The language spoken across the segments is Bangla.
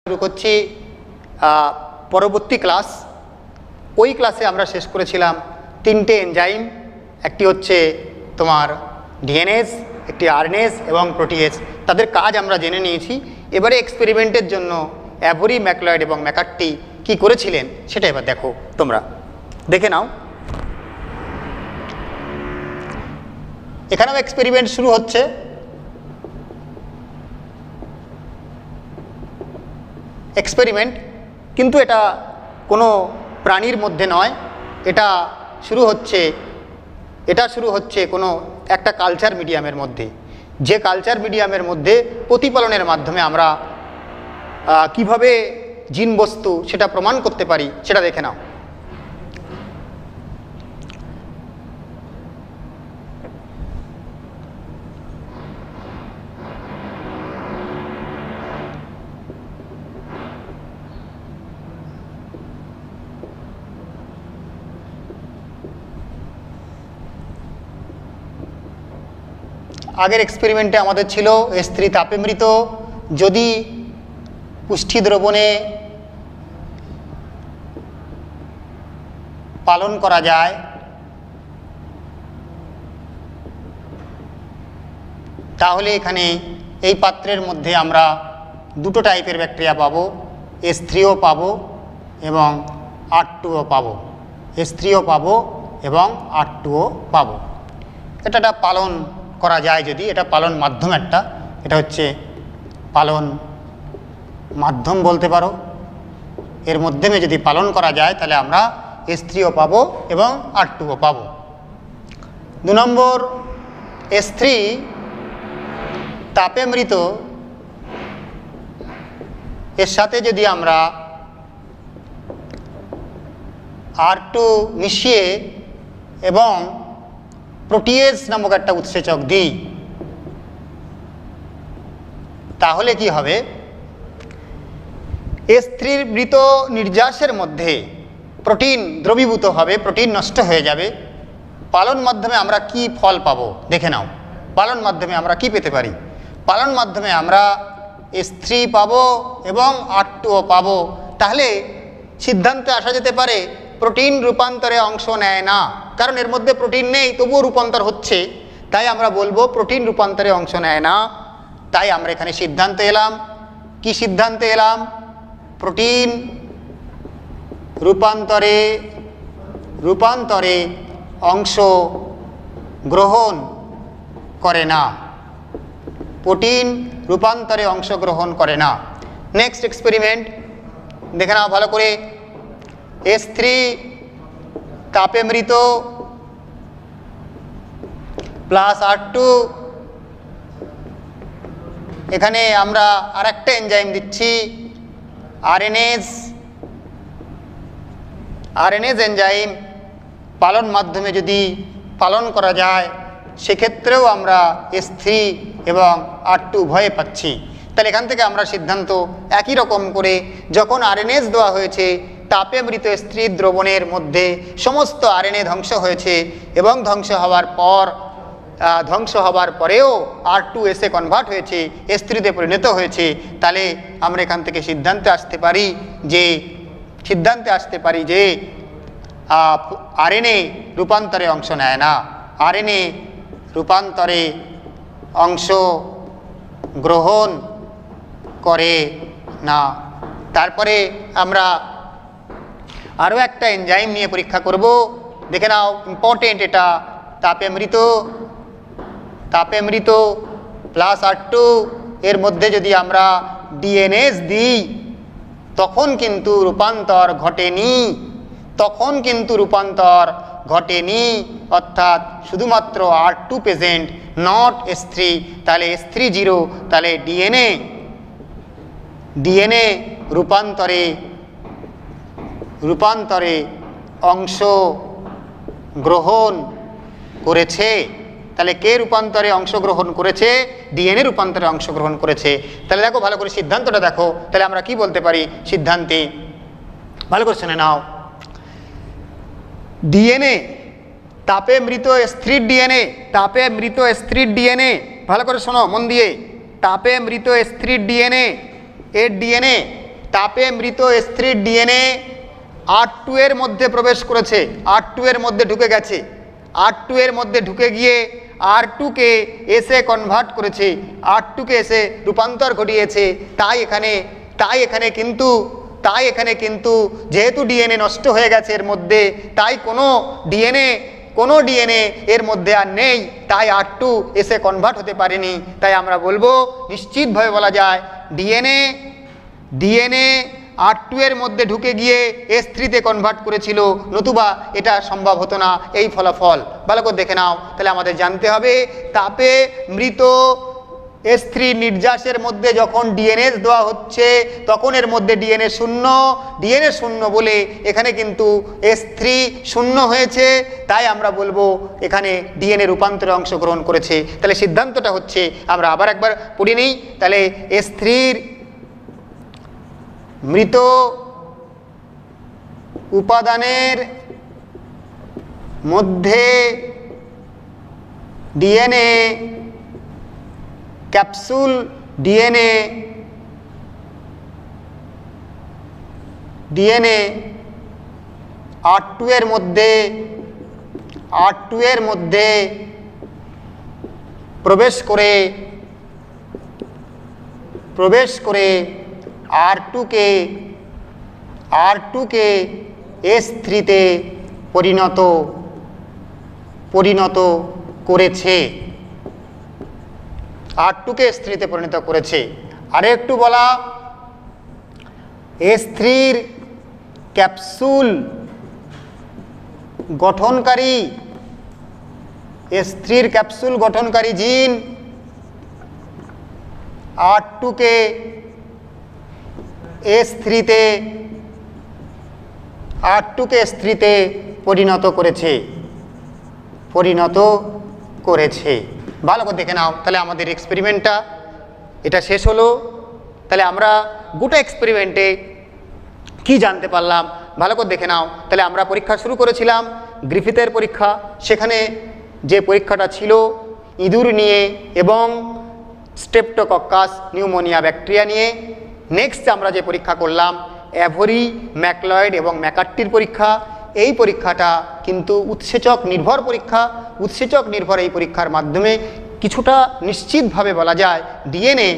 শুরু করছি পরবর্তী ক্লাস। ওই ক্লাসে আমরা শেষ করেছিলাম তিনটে এনজাইম, একটি হচ্ছে তোমার ডিএনএস, একটি আরএনএস এবং প্রোটিয়েজ। তাদের কাজ আমরা জেনে নিয়েছি। এবারে এক্সপেরিমেন্টের জন্য অ্যাভরি, ম্যাকলয়েড এবং ম্যাকার্টি কি করেছিলেন সেটা এবার দেখো, তোমরা দেখে নাও। এখানেও এক্সপেরিমেন্ট শুরু হচ্ছে। এক্সপেরিমেন্ট কিন্তু এটা কোনো প্রাণীর মধ্যে নয়, এটা শুরু হচ্ছে কোনো একটা কালচার মিডিয়ামের মধ্যে। যে কালচার মিডিয়ামের মধ্যে প্রতিপালনের মাধ্যমে আমরা কিভাবে জিন বস্তু সেটা প্রমাণ করতে পারি সেটা দেখে নাও। আগের এক্সপেরিমেন্টে আমাদের ছিল S3 তাপে মৃত যদি পুষ্টি দ্রবণে পালন করা যায় তাহলে এখানে এই পাত্রের মধ্যে আমরা দুটো টাইপের ব্যাকটেরিয়া পাবো, S3ও পাবো এবং R2ও পাবো। S3ও পাবো এবং R2ও পাবো। এটা পালন করা যায় যদি, এটা পালন মাধ্যম, এটা হচ্ছে পালন মাধ্যম বলতে পারো। এর মাধ্যমে যদি পালন করা যায় তাহলে আমরা S3ও পাবো এবং R2ও পাবো। 2 নম্বর, S3 তাপে মৃত এর সাথে যদি আমরা R2 মিশিয়ে এবং প্রোটিয়েজ নামক একটা উৎসেচক দিই তাহলে কি হবে, S3 মৃত নির্যাসের মধ্যে প্রোটিন দ্রবীভূত হবে, প্রোটিন নষ্ট হয়ে যাবে। পালন মাধ্যমে আমরা কি ফল পাবো দেখে নাও। পালন মাধ্যমে আমরা কি পেতে পারি? পালন মাধ্যমে আমরা S3 পাবো এবং R2ও পাবো। তাহলে সিদ্ধান্তে আসা যেতে পারে প্রোটিন রূপান্তরে অংশ নেয় না, কারণ এর মধ্যে প্রোটিন নেই তবুও রূপান্তর হচ্ছে, তাই আমরা বলবো প্রোটিন রূপান্তরে অংশ নেয় না। তাই আমরা এখানে সিদ্ধান্তে এলাম। কি সিদ্ধান্তে এলাম? প্রোটিন রূপান্তরে অংশ গ্রহণ করে না। প্রোটিন রূপান্তরে অংশগ্রহণ করে না। নেক্সট এক্সপেরিমেন্ট দেখে নাও ভালো করে। S3 তাপে মৃত প্লাস R2, এখানে আমরা আরেকটা এনজাইম দিচ্ছি আরএনএস এনজাইম। পালন মাধ্যমে যদি পালন করা যায় সেক্ষেত্রেও আমরা S3 এবং R2 উভয়ে পাচ্ছি। তাহলে এখান থেকে আমরা সিদ্ধান্ত একই রকম করে, যখন আরএনএস দেওয়া হয়েছে তাপে মৃত S3 দ্রবণের মধ্যে সমস্ত আরএনএ ধ্বংস হয়েছে এবং ধ্বংস হওয়ার পরেও R2 এসে কনভার্ট হয়েছে, S3তে পরিণত হয়েছে, তাহলে আমরা এখান থেকে সিদ্ধান্তে আসতে পারি যে আরএনএ রূপান্তরে অংশ নেয় না, আরএনএ রূপান্তরে অংশ গ্রহণ করে না। তারপরে আমরা আরও একটা এনজাইম নিয়ে পরীক্ষা করব। দেখে নাও, ইম্পর্টেন্ট এটা। তাপে মৃত প্লাস R2 এর মধ্যে যদি আমরা ডিএনএস দিই তখন কিন্তু রূপান্তর ঘটেনি, অর্থাৎ শুধুমাত্র R2 প্রেজেন্ট, নট S3। তাহলে S3 0, তাহলে ডিএনএ রূপান্তরে অংশ গ্রহণ করেছে। তাহলে কে রূপান্তরে অংশগ্রহণ করেছে? ডিএনএ রূপান্তরে অংশগ্রহণ করেছে। তাহলে দেখো ভালো করে সিদ্ধান্তটা দেখো। তাহলে আমরা কি বলতে পারি সিদ্ধান্তে? ভালো করে শুনে নাও। ডিএনএ তাপে মৃত S3 ডিএনএ, ভালো করে শোনো মন দিয়ে। তাপে মৃত S3 ডিএনএ এর ডিএনএ তাপে মৃত স্ত্রীর ডিএনএ R2 এর মধ্যে প্রবেশ করেছে, R2 এর মধ্যে ঢুকে গেছে, R2 এর মধ্যে ঢুকে গিয়ে R2 কে এসে কনভার্ট করেছে, R2 কে এসে রূপান্তর ঘটিয়েছে। তাই এখানে কিন্তু যেহেতু ডিএনএ নষ্ট হয়ে গেছে এর মধ্যে, তাই কোনো ডিএনএ এর মধ্যে আর নেই, তাই R2 এসে কনভার্ট হতে পারেনি। তাই আমরা বলবো, নিশ্চিতভাবে বলা যায় ডিএনএ R2 এর মধ্যে ঢুকে গিয়ে S3-তে কনভার্ট করেছিল, নতুবা এটা সম্ভব হতো না। এই ফলাফল ভালো করে দেখে নাও। তাহলে আমাদের জানতে হবে, তাপে মৃত S3 নির্যাসের মধ্যে যখন ডিএনএ দেওয়া হচ্ছে তখন এর মধ্যে ডিএনএ শূন্য বলে এখানে কিন্তু S3 শূন্য হয়েছে। তাই আমরা বলবো এখানে ডিএনএ রূপান্তরে অংশগ্রহণ করেছে। তাহলে সিদ্ধান্তটা হচ্ছে, আমরা আবার একবার পড়ে নিই। তাহলে S3-র মৃত উপাদানের মধ্যে ডিএনএ ক্যাপসুল ডিএনএ R2 এর মধ্যে প্রবেশ করে R2 কে S3-তে পরিণত করেছে, R2 কে S3-তে পরিণত করেছে। আরে একটু বলা, S3-র ক্যাপসুল গঠনকারী জিন R2 কে S3-তে পরিণত করেছে। ভালো করে দেখে নাও। তাহলে আমাদের এক্সপেরিমেন্টটা এটা শেষ হলো। তাহলে আমরা গোটা এক্সপেরিমেন্টে কি জানতে পারলাম ভালো করে দেখে নাও। তাহলে আমরা পরীক্ষা শুরু করেছিলাম গ্রিফিথের পরীক্ষা। সেখানে যে পরীক্ষাটা ছিল ইঁদুর নিয়ে এবং স্ট্রেপ্টোকক্কাস নিউমোনিয়া ব্যাকটেরিয়া নিয়ে। নেক্সট আমরা যে পরীক্ষা করলাম অ্যাভরি, ম্যাকলয়েড এবং ম্যাকার্টির পরীক্ষা। এই পরীক্ষাটা কিন্তু উৎসেচক নির্ভর এই পরীক্ষার মাধ্যমে কিছুটা নিশ্চিতভাবে বলা যায় ডিএনএ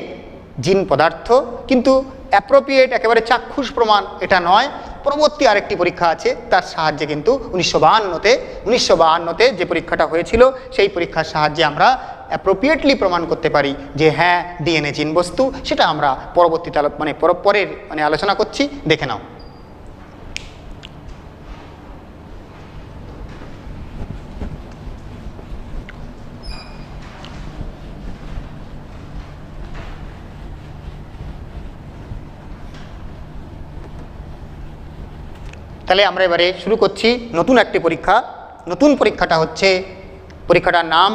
জিন পদার্থ, কিন্তু অ্যাপ্রোপ্রিয়েট একেবারে চাক্ষুষ প্রমাণ এটা নয়। পরবর্তী আরেকটি পরীক্ষা আছে, তার সাহায্যে কিন্তু 1952-তে যে পরীক্ষাটা হয়েছিল সেই পরীক্ষার সাহায্যে আমরা অ্যাপ্রোপ্রিয়েটলি প্রমাণ করতে পারি যে হ্যাঁ ডিএনএ জিন বস্তু। সেটা আমরা পরবর্তীতে পরের আলোচনা করছি, দেখে নাও। তাহলে আমরা এবারে শুরু করছি নতুন একটি পরীক্ষা। পরীক্ষাটার নাম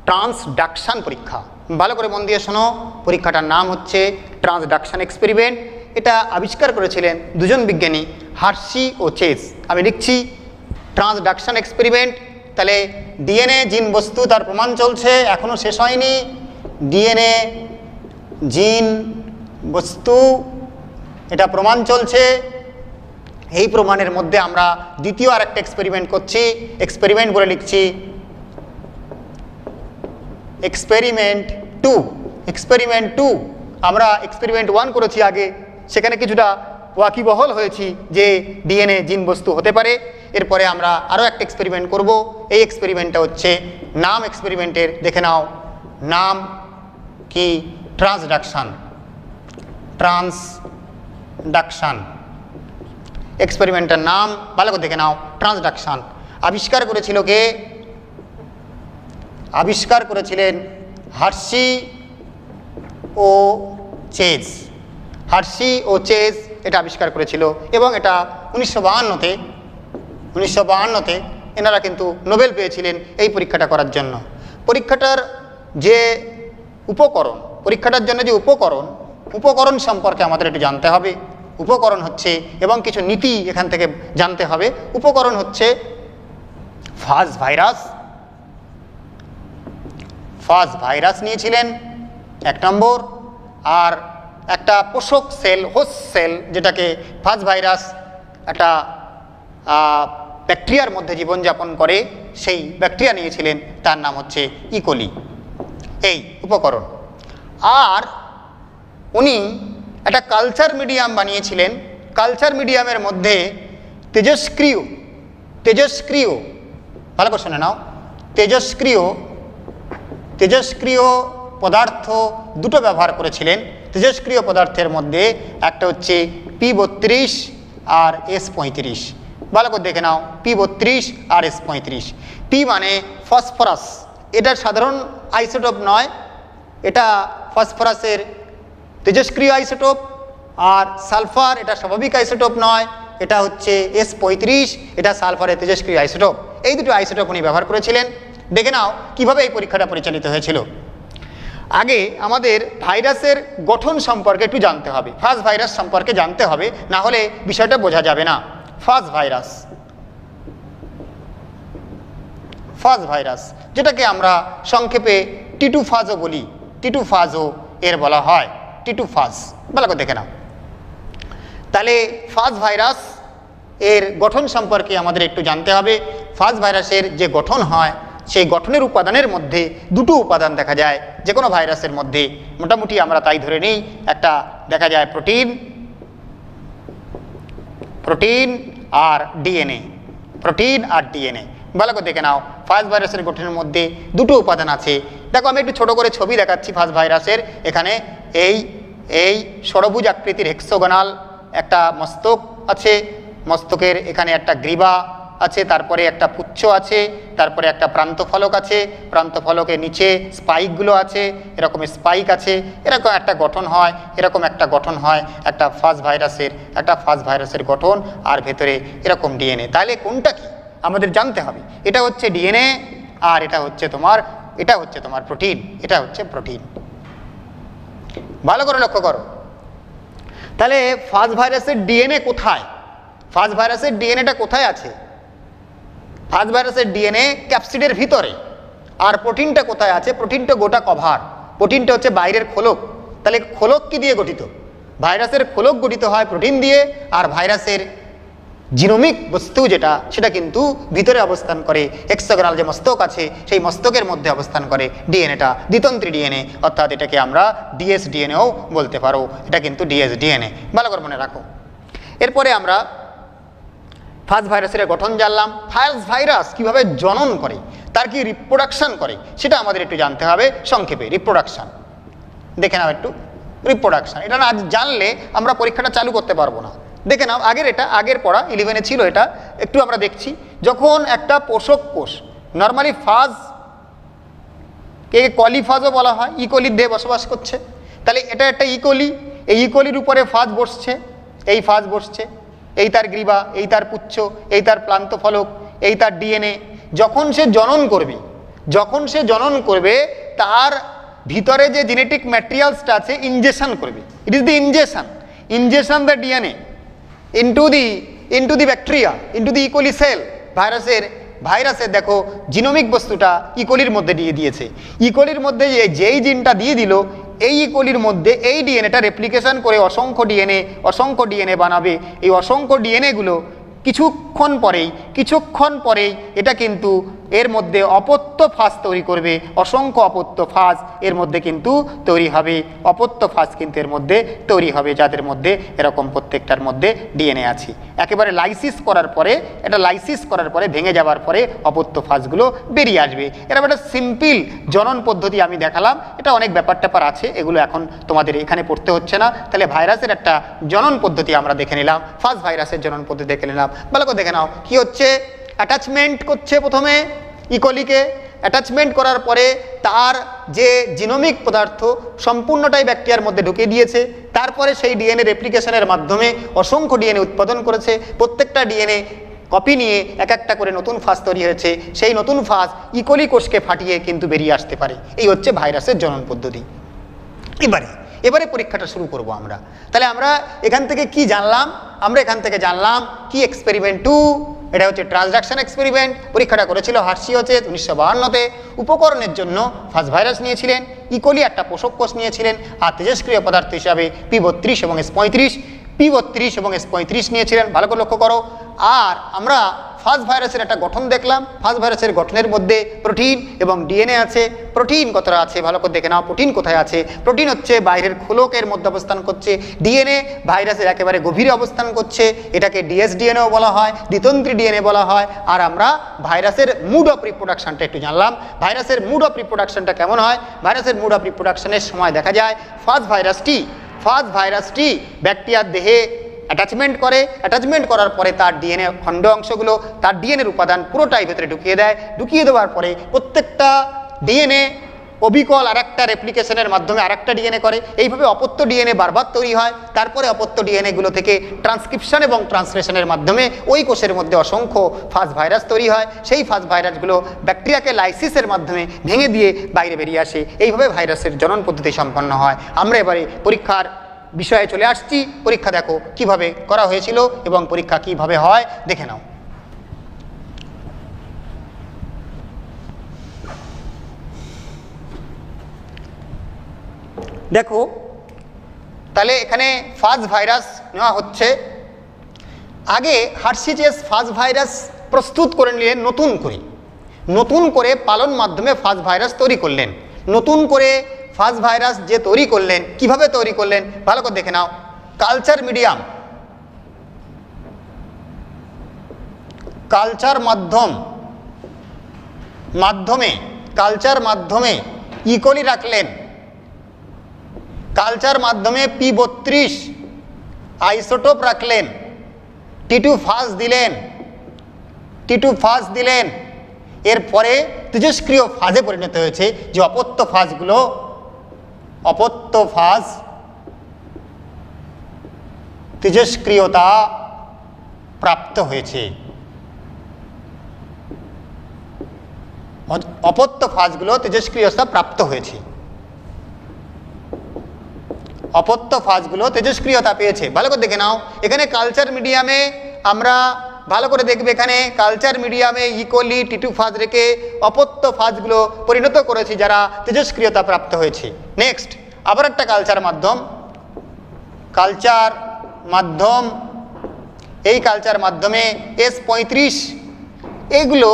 ট্রান্সডাকশন পরীক্ষা। ভালো করে মন দিয়ে শোনো, পরীক্ষাটার নাম হচ্ছে ট্রান্সডাকশন এক্সপেরিমেন্ট। এটা আবিষ্কার করেছিলেন দুজন বিজ্ঞানী, হার্শি ও চেস। আমি লিখছি ট্রান্সডাকশন এক্সপেরিমেন্ট। তাহলে ডিএনএ জিন বস্তু, তার প্রমাণ চলছে, এখনও শেষ হয়নি। ডিএনএ জিন বস্তু, এটা প্রমাণ চলছে। এই প্রমাণের মধ্যে আমরা দ্বিতীয় আরেকটা এক্সপেরিমেন্ট করছি, এক্সপেরিমেন্ট বলে লিখছি এক্সপেরিমেন্ট 2। আমরা এক্সপেরিমেন্ট 1 করেছি আগে, সেখানে কিছুটা ওয়াকিবহল হয়েছি যে ডিএনএ জিন বস্তু হতে পারে। এরপরে আমরা আরও একটা এক্সপেরিমেন্ট করব। এই এক্সপেরিমেন্টটা হচ্ছে, নাম এক্সপেরিমেন্টের দেখে নাও, নাম কি? ট্রান্সডাকশন। এক্সপেরিমেন্টের নাম ভালো করে দেখে নাও, ট্রান্সডাকশন। আবিষ্কার করেছিল কে? আবিষ্কার করেছিলেন হার্শি ও চেজ। এটা আবিষ্কার করেছিল এবং এটা 1952-তে এনারা কিন্তু নোবেল পেয়েছিলেন এই পরীক্ষাটা করার জন্য। পরীক্ষাটার জন্য যে উপকরণ সম্পর্কে আমাদের একটু জানতে হবে। উপকরণ হচ্ছে, এবং কিছু নীতি এখান থেকে জানতে হবে। উপকরণ হচ্ছে ফাজ ভাইরাস নিয়েছিলেন 1 নম্বর, আর একটা পোষক সেল, হোস্ট সেল, যেটাকে ফাজ ভাইরাস একটা ব্যাকটেরিয়ার মধ্যে জীবনযাপন করে, সেই ব্যাকটেরিয়া নিয়েছিলেন, তার নাম হচ্ছে ইকোলি, এই উপকরণ। আর উনি একটা কালচার মিডিয়াম বানিয়েছিলেন। কালচার মিডিয়ামের মধ্যে তেজস্ক্রিয়, ভালো করে শুনে নাও, তেজস্ক্রিয় পদার্থ দুটো ব্যবহার করেছিলেন। তেজস্ক্রিয় পদার্থের মধ্যে একটা হচ্ছে P32 আর S35। ভালো করে দেখে নাও, P32 আর S35। P মানে ফসফরাস, এটার সাধারণ আইসোটোপ নয়, এটা ফসফরাসের তেজস্ক্রিয় আইসোটোপ। আর সালফার এটা স্বাভাবিক আইসোটোপ নয়, এটা হচ্ছে S35, এটা সালফারের তেজস্ক্রিয় আইসোটোপ। এই দুটো আইসোটোপ উনি ব্যবহার করেছিলেন। দেখে নাও কিভাবে এই পরীক্ষাটা পরিচালিত হয়েছিল। আগে আমাদের ভাইরাসের গঠন সম্পর্কে একটু জানতে হবে, ফাজ ভাইরাস সম্পর্কে জানতে হবে, না হলে বিষয়টা বোঝা যাবে না। ফাজ ভাইরাস যেটাকে আমরা সংক্ষেপে টিটু ফাজও বলি, টিটু ফাজও এর বলা হয়, টিটু ফাজ। ভালো করে দেখে নাও। তাহলে ফাজ ভাইরাস এর গঠন সম্পর্কে আমাদের একটু জানতে হবে। ফাজ ভাইরাসের যে গঠন হয়, সেই গঠনের উপাদানের মধ্যে দুটো উপাদান দেখা যায় যে কোনো ভাইরাসের মধ্যে, মোটামুটি আমরা তাই ধরে নিই। একটা দেখা যায় প্রোটিন আর ডিএনএ। ভালো করে দেখে নাও, ফাজ ভাইরাসের গঠনের মধ্যে দুটো উপাদান আছে। দেখো আমি একটু ছোট করে ছবি দেখাচ্ছি ফাজ ভাইরাসের। এখানে এই ষড়ভুজ আকৃতির হেক্সাগোনাল একটা মস্তক আছে, মস্তকের এখানে একটা গ্রীবা আছে, তারপরে একটা পুচ্ছ আছে, তারপরে একটা প্রান্তফলক আছে, প্রান্তফলকের নিচে স্পাইকগুলো আছে, এরকম স্পাইক আছে, এরকম একটা গঠন হয়, একটা ফাজ ভাইরাসের গঠন, আর ভেতরে এরকম ডিএনএ। তাহলে কোনটা কি আমাদের জানতে হবে। এটা হচ্ছে ডিএনএ আর এটা হচ্ছে তোমার প্রোটিন। ভালো করে লক্ষ্য করো। তাহলে ফাজ ভাইরাসের ডিএনএ কোথায়? ফাজ ভাইরাসের ডিএনএটা কোথায় আছে? ফাজ ভাইরাসের ডিএনএ ক্যাপসিডের ভিতরে। আর প্রোটিনটা কোথায় আছে? প্রোটিনটা গোটা কভার, প্রোটিনটা হচ্ছে বাইরের খোলক। তাহলে খোলক কি দিয়ে গঠিত? ভাইরাসের খোলক গঠিত হয় প্রোটিন দিয়ে, আর ভাইরাসের জিনোমিক বস্তু সেটা কিন্তু ভিতরে অবস্থান করে। হেক্সাগোনাল যে মস্তক আছে, সেই মস্তকের মধ্যে অবস্থান করে ডিএনএটা, দ্বিতন্ত্রী ডিএনএ, অর্থাৎ এটাকে আমরা ডিএসডিএনএও বলতে পারো। এটা কিন্তু ডিএসডিএনএ, ভালো করে মনে রাখো। এরপরে আমরা ফাজ ভাইরাসের গঠন জানলাম। ফাজ ভাইরাস কিভাবে জনন করে, তার কি রিপ্রোডাকশন করে, সেটা আমাদের একটু জানতে হবে সংক্ষেপে। রিপ্রোডাকশন দেখে নাও একটু। রিপ্রোডাকশন এটা না জানলে আমরা পরীক্ষাটা চালু করতে পারবো না। দেখে নাও, আগের পড়া 11-এ ছিল, এটা একটু আমরা দেখছি। যখন একটা পোষক কোষ, নর্মালি ফাজ কে কলিফাজও বলা হয়, ইকোলির দেহে বসবাস করছে। তাহলে এটা একটা ইকোলি, এই ইকোলির উপরে ফাজ বসছে, এই তার গ্রীবা, এই তার পুচ্ছ, এই তার প্রান্তফলক, এই তার ডিএনএ। যখন সে জনন করবে তার ভিতরে যে জেনেটিক ম্যাটেরিয়ালসটা আছে ইনজেকশন করবে। It is the injection the DNA into the bacteria, into the E. coli cell। ভাইরাসের দেখো জিনোমিক বস্তুটা ইকোলির মধ্যে দিয়ে দিয়েছে। ইকোলির মধ্যে যেই জিনটা দিয়ে দিল, এই ইকোলির মধ্যে এই ডিএনএটা রেপ্লিকেশন করে অসংখ্য ডিএনএ বানাবে। এই অসংখ্য ডিএনএগুলো কিছুক্ষণ পরেই এটা কিন্তু এর মধ্যে অপত্য ফাজ তৈরি করবে। অসংখ্য অপত্য ফাজ এর মধ্যে কিন্তু তৈরি হবে, এর মধ্যে তৈরি হবে, যাদের মধ্যে এরকম প্রত্যেকটার মধ্যে ডিএনএ আছে। একেবারে লাইসিস করার পরে ভেঙে যাওয়ার পরে অপত্য ফাজগুলো বেরিয়ে আসবে। এরকম একটা সিম্পল জনন পদ্ধতি আমি দেখালাম। এটা অনেক ব্যাপার আছে, এগুলো এখন তোমাদের এখানে পড়তে হচ্ছে না। তাহলে ভাইরাসের একটা জনন পদ্ধতি আমরা দেখে নিলাম, ফাজ ভাইরাসের জনন পদ্ধতি দেখে নিলাম। ভালো করে দেখে নাও কি হচ্ছে। অ্যাটাচমেন্ট করছে প্রথমে ইকোলিকে, অ্যাটাচমেন্ট করার পরে তার যে জিনোমিক পদার্থ সম্পূর্ণটাই ব্যাকটেরিয়ার মধ্যে ঢুকে দিয়েছে। তারপরে সেই ডিএনএ রেপ্লিকেশনের মাধ্যমে অসংখ্য ডিএনএ উৎপাদন করেছে। প্রত্যেকটা ডিএনএ কপি নিয়ে একটা করে নতুন ফাজ তৈরি হয়েছে। সেই নতুন ফাজ ইকোলি কোষকে ফাটিয়ে কিন্তু বেরিয়ে আসতে পারে। এই হচ্ছে ভাইরাসের জনন পদ্ধতি। এবারে পরীক্ষাটা শুরু করব আমরা। তাহলে আমরা এখান থেকে কি জানলাম? আমরা এখান থেকে জানলাম কি এক্সপেরিমেন্ট 2 এটা হচ্ছে ট্রান্সডাকশন এক্সপেরিমেন্ট। পরীক্ষাটা করেছিল হার্শি হচ্ছে 1952-তে। উপকরণের জন্য ফাজ ভাইরাস নিয়েছিলেন, ইকোলি একটা পোষক কোষ নিয়েছিলেন, আর তেজস্ক্রিয় পদার্থ হিসাবে P32 এবং S35 এবং S35 নিয়েছিলেন। ভালো করে লক্ষ্য করো। আর আমরা ফাজ ভাইরাসের একটা গঠন দেখলাম। ফাজ ভাইরাসের গঠনের মধ্যে প্রোটিন এবং ডিএনএ আছে। প্রোটিন কতটা আছে ভালো করে দেখে নাও। প্রোটিন কোথায় আছে? প্রোটিন হচ্ছে বাইরের খোলকের মধ্যে অবস্থান করছে। ডিএনএ ভাইরাসের একেবারে গভীরে অবস্থান করছে, এটাকে ডিএসডিএনএও বলা হয়, দ্বিতন্ত্রী ডিএনএ বলা হয়। আর আমরা ভাইরাসের মুড অফ রিপ্রোডাকশনটা একটু জানলাম। ভাইরাসের মুড অফ রিপ্রোডাকশনটা কেমন হয়? ভাইরাসের মুড অফ রিপ্রোডাকশনের সময় দেখা যায় ফাজ ভাইরাসটি ব্যাকটেরিয়ার দেহে অ্যাটাচমেন্ট করে। অ্যাটাচমেন্ট করার পরে তার ডিএনএ খণ্ড অংশগুলো, তার ডিএনএর উপাদান পুরোটাই ভেতরে ঢুকিয়ে দেয়। ঢুকিয়ে দেওয়ার পরে প্রত্যেকটা ডিএনএ অবিকল আরেকটা রেপ্লিকেশনের মাধ্যমে আরেকটা ডিএনএ করে। এইভাবে অপত্য ডিএনএ বারবার তৈরি হয়। তারপরে অপত্য ডিএনএগুলো থেকে ট্রান্সক্রিপশন এবং ট্রান্সলেশনের মাধ্যমে ওই কোষের মধ্যে অসংখ্য ফাজ ভাইরাস তৈরি হয়। সেই ফাজ ভাইরাসগুলো ব্যাকটেরিয়াকে লাইসিসের মাধ্যমে ভেঙে দিয়ে বাইরে বেরিয়ে আসে। এইভাবে ভাইরাসের জনন পদ্ধতি সম্পন্ন হয়। আমরা এবারে পরীক্ষার বিষয়ে চলে আসছি। পরীক্ষা দেখো কিভাবে করা হয়েছিল এবং পরীক্ষা কিভাবে হয় দেখে নাও। দেখো তাহলে এখানে ফাজ ভাইরাস নেওয়া হচ্ছে। আগে হার্শিচেস ফাজ ভাইরাস প্রস্তুত করে নিলেন নতুন করে পালন মাধ্যমে ফাজ ভাইরাস তৈরি করলেন। নতুন করে ফাজ ভাইরাস যে তৈরি করলেন, কিভাবে তৈরি করলেন ভালো করে দেখে নাও। কালচার মাধ্যমে ইকোলি রাখলেন। কালচার মাধ্যমে P32 আইসোটোপ রাখলেন। T2 ফাজ দিলেন। এরপরে তেজস্ক্রিয় ফাজে পরিণত হয়েছে। যে অপত্য ফাজ তেজস্ক্রিয়তা প্রাপ্ত হয়েছে। অপত্য ফাজগুলো তেজস্ক্রিয়তা প্রাপ্ত হয়েছে। অপত্য ফাজগুলো তেজস্ক্রিয়তা পেয়েছে। ভালো করে দেখে নাও। এখানে কালচার মিডিয়ামে আমরা ভালো করে দেখবে, এখানে কালচার মিডিয়ামে ইকোলি T2 ফাজ রেখে অপত্য ফাজগুলো পরিণত করেছি যারা তেজস্ক্রিয়তা প্রাপ্ত হয়েছে। নেক্সট আবার একটা কালচার মাধ্যম এই কালচার মাধ্যমে S35 এগুলো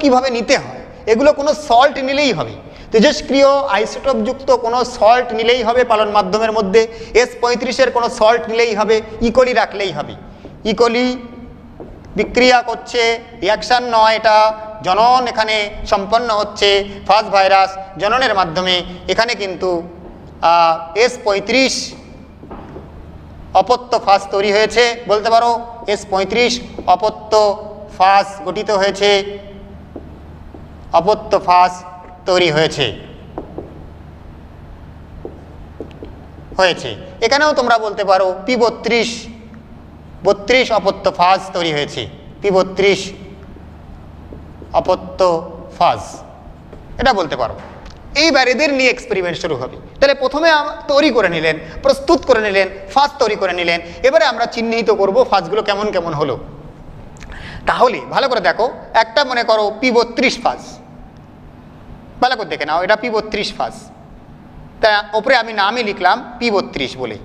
কিভাবে নিতে হয়? এগুলো কোনো সল্ট নিলেই হবে। তেজস্ক্রিয় আইসোটোপযুক্ত কোনো সল্ট নিলেই হবে পালন মাধ্যমের মধ্যে। S35-এর কোনো সল্ট নিলেই হবে, ইকোলি রাখলেই হবে। ইকোলি বিক্রিয়া করছে, রিয়াকশান নয়, এটা জনন এখানে সম্পন্ন হচ্ছে। ফাজ ভাইরাস জননের মাধ্যমে এখানে কিন্তু S35 অপত্য ফাজ তৈরি হয়েছে। বলতে পারো S35 অপত্য ফাজ গঠিত হয়েছে, অপত্য ফাজ তৈরি হয়েছে। এখানেও তোমরা বলতে পারো P32 অপত্য ফাজ তৈরি হয়েছে। P32 অপত্য ফাজ, এটা বলতে পারো। এইবার এদের নিয়ে এক্সপেরিমেন্ট শুরু হবে। তাহলে প্রথমে তৈরি করে নিলেন, প্রস্তুত করে নিলেন, ফাজ তৈরি করে নিলেন। এবারে আমরা চিহ্নিত করব ফাজগুলো কেমন কেমন হলো। তাহলে ভালো করে দেখো, একটা মনে করো P32 ফাজ, ভালো করে দেখে নাও, এটা P32 ফাজ। তা ওপরে আমি নামই লিখলাম P32 বলে,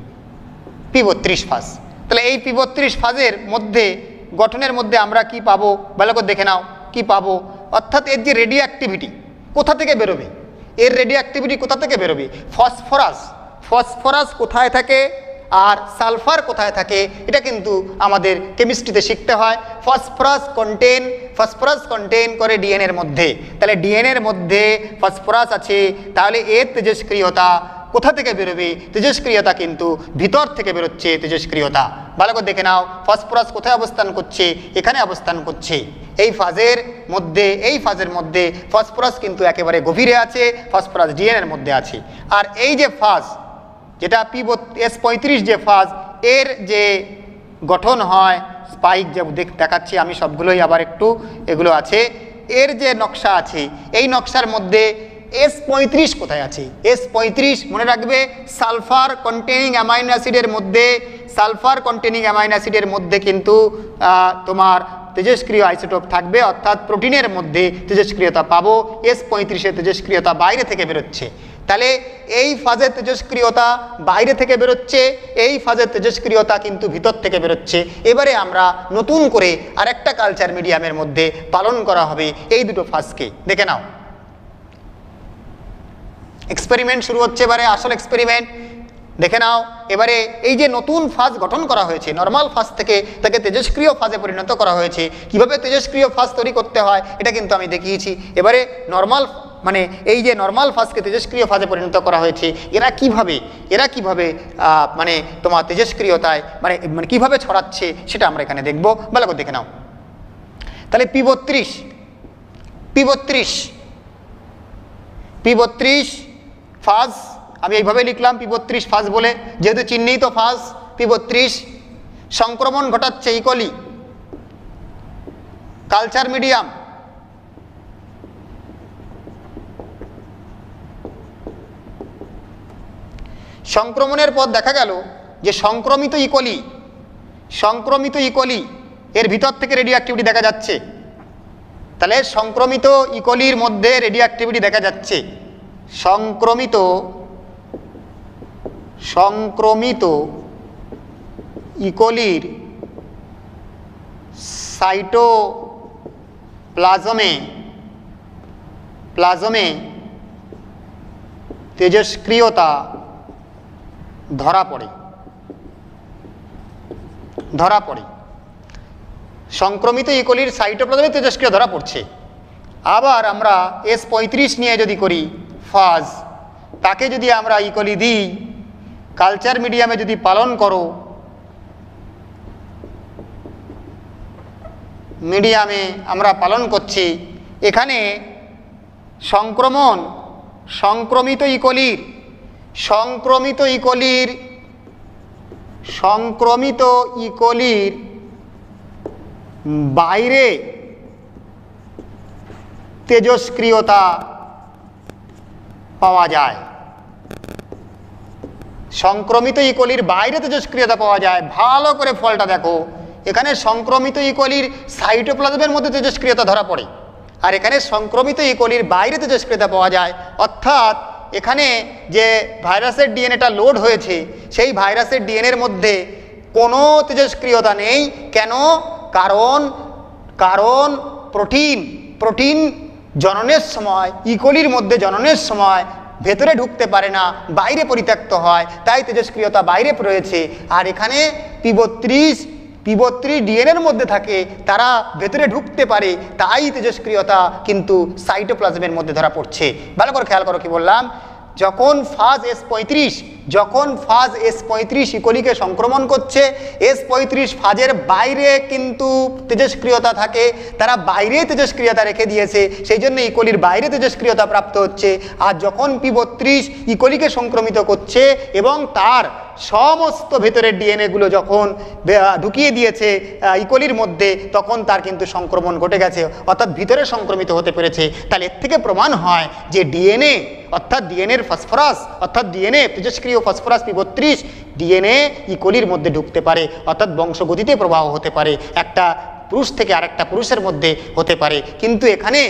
P32 ফাজ। তাহলে এই P32 ফাজের মধ্যে গঠনের মধ্যে আমরা কি পাবো ভালো করে দেখে নাও। কি পাবো? অর্থাৎ এর যে রেডিও অ্যাক্টিভিটি কোথা থেকে বেরোবে, এর রেডিও অ্যাক্টিভিটি কোথা থেকে বেরোবে? ফসফরাস কোথায় থাকে আর সালফার কোথায় থাকে এটা কিন্তু আমাদের কেমিস্ট্রিতে শিখতে হয়। ফসফরাস কন্টেন করে ডিএনএর মধ্যে। তাহলে ডিএনএর মধ্যে ফসফরাস আছে, তাহলে এর তেজস্ক্রিয়তা কোথা থেকে বেরোবে? তেজস্ক্রিয়তা কিন্তু ভিতর থেকে বেরোচ্ছে তেজস্ক্রিয়তা। ভালো করে দেখে নাও, ফসফরাস কোথায় অবস্থান করছে? এখানে অবস্থান করছে। এই ফাজের মধ্যে ফসফরাস কিন্তু একেবারে গভীরে আছে, ফসফরাস ডিএনএর মধ্যে আছে। আর এই যে ফাজ, যেটা S35 যে ফাজ, এর যে গঠন হয় স্পাইক যে দেখাচ্ছি আমি সবগুলোই, আবার একটু এগুলো আছে, এর যে নকশা আছে এই নকশার মধ্যে S35 কোথায় আছে? S35 মনে রাখবে সালফার কন্টেনিং অ্যামাইনো অ্যাসিডের মধ্যে, কিন্তু তোমার তেজস্ক্রিয় আইসোটোপ থাকবে, অর্থাৎ প্রোটিনের মধ্যে তেজস্ক্রিয়তা পাবো। S35 তেজস্ক্রিয়তা বাইরে থেকে বেরোচ্ছে, তাহলে এই ফাজের তেজস্ক্রিয়তা বাইরে থেকে বেরোচ্ছে, এই ফাজের তেজস্ক্রিয়তা কিন্তু ভিতর থেকে বেরোচ্ছে। এবারে আমরা নতুন করে আরেকটা কালচার মিডিয়ামের মধ্যে পালন করা হবে এই দুটো ফাজকে। দেখে নাও, এক্সপেরিমেন্ট শুরু হচ্ছে। এবারে আসল এক্সপেরিমেন্ট দেখে নাও। এবারে এই যে নতুন ফাজ গঠন করা হয়েছে, নর্মাল ফাজ থেকে তাকে তেজস্ক্রিয় ফাজে পরিণত করা হয়েছে। কিভাবে তেজস্ক্রিয় ফাজ তৈরি করতে হয় এটা কিন্তু আমি দেখিয়েছি। এবারে নর্মাল মানে এই যে নর্মাল ফাজকে তেজস্ক্রিয় ফাজে পরিণত করা হয়েছে, এরা কিভাবে মানে তোমার তেজস্ক্রিয়তায় মানে কিভাবে ছড়াচ্ছে সেটা আমরা এখানে দেখব। ভালো করে দেখে নাও। তাহলে P32 ফাজ আমি এইভাবে লিখলাম, P32 ফাজ বলে, যেহেতু চিহ্নিত ফাজ P32 সংক্রমণ ঘটাচ্ছে ইকোলি কালচার মিডিয়াম। সংক্রমণের পর দেখা গেল যে সংক্রমিত ইকোলি এর ভিতর থেকে রেডিও অ্যাক্টিভিটি দেখা যাচ্ছে। তাহলে সংক্রমিত ইকোলির মধ্যে রেডিও অ্যাক্টিভিটি দেখা যাচ্ছে। সংক্রমিত ইকোলির প্লাজমে তেজস্ক্রিয়তা ধরা পড়ে। সংক্রমিত ইকোলির সাইটোপ্লাজমে তেজস্ক্রিয় ধরা পড়ছে। আবার আমরা S35 নিয়ে যদি করি ফাজ, তাকে যদি আমরা ইকোলি দিই, কালচার মিডিয়ামে যদি পালন করো, মিডিয়ামে আমরা পালন করছি, এখানে সংক্রমিত ইকোলির বাইরে তেজস্ক্রিয়তা পাওয়া যায়। সংক্রমিত ইকোলির বাইরে তেজস্ক্রিয়তা পাওয়া যায়। ভালো করে ফলটা দেখো, এখানে সংক্রমিত ইকোলির সাইটোপ্লাজমের মধ্যে তেজস্ক্রিয়তা ধরা পড়ে, আর এখানে সংক্রমিত ইকোলির বাইরে তেজস্ক্রিয়তা পাওয়া যায়। অর্থাৎ এখানে যে ভাইরাসের ডিএনএটা লোড হয়েছে, সেই ভাইরাসের ডিএনএর মধ্যে কোনো তেজস্ক্রিয়তা নেই। কেন? কারণ প্রোটিন জননের সময়, ইকোলির মধ্যে জননের সময় ভেতরে ঢুকতে পারে না, বাইরে পরিত্যক্ত হয়, তাই তেজস্ক্রিয়তা বাইরে রয়েছে। আর এখানে P32 ডিএনএর মধ্যে থাকে, তারা ভেতরে ঢুকতে পারে, তাই তেজস্ক্রিয়তা কিন্তু সাইটোপ্লাজমের মধ্যে ধরা পড়ছে। ভালো করে খেয়াল করো কি বললাম। যখন ফাজ S35 ইকোলিকে সংক্রমণ করছে, S35 ফাজের বাইরে কিন্তু তেজস্ক্রিয়তা থাকে, তারা বাইরে তেজস্ক্রিয়তা রেখে দিয়েছে, সেই জন্য ইকোলির বাইরে তেজস্ক্রিয়তা প্রাপ্ত হচ্ছে। আর যখন P32 ইকোলিকে সংক্রমিত করছে এবং তার সমস্ত ভেতরের ডিএনএগুলো যখন ঢুকিয়ে দিয়েছে ইকোলির মধ্যে, তখন তার কিন্তু সংক্রমণ ঘটে গেছে, অর্থাৎ ভিতরে সংক্রমিত হতে পেরেছে। তাহলে এর থেকে প্রমাণ হয় যে ডিএনএ অর্থাৎ ডিএনএর ফসফরাস অর্থাৎ ডিএনএ তেজস্ক্রিয় ফসফরাস P32 ডিএনএ ইকোলির মধ্যে ঢুকতে পারে, অর্থাৎ বংশগতিতে প্রবাহ হতে পারে, একটা পুরুষ থেকে আরেকটা পুরুষের মধ্যে হতে পারে। কিন্তু এখানে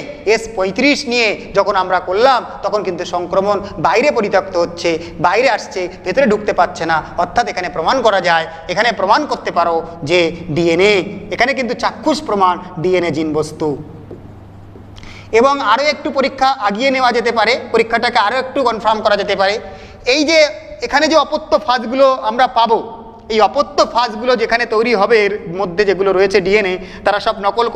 S35 নিয়ে যখন আমরা করলাম, তখন কিন্তু সংক্রমণ বাইরে পরিত্যক্ত হচ্ছে, বাইরে আসছে, ভেতরে ঢুকতে পারছে না। অর্থাৎ এখানে প্রমাণ করা যায়, এখানে প্রমাণ করতে পারো যে ডিএনএ, এখানে কিন্তু চাক্ষুষ প্রমাণ ডিএনএ জিন বস্তু। এবং আরও একটু পরীক্ষা আগিয়ে নেওয়া যেতে পারে, পরীক্ষাটাকে আরও একটু কনফার্ম করা যেতে পারে। এই যে এখানে যে অপত্য ফাজগুলো আমরা পাবো, এই অপত্য ফাজগুলো যেখানে তৈরি হবে, এর মধ্যে যেগুলো রয়েছে ডিএনএ, তারা সব নকল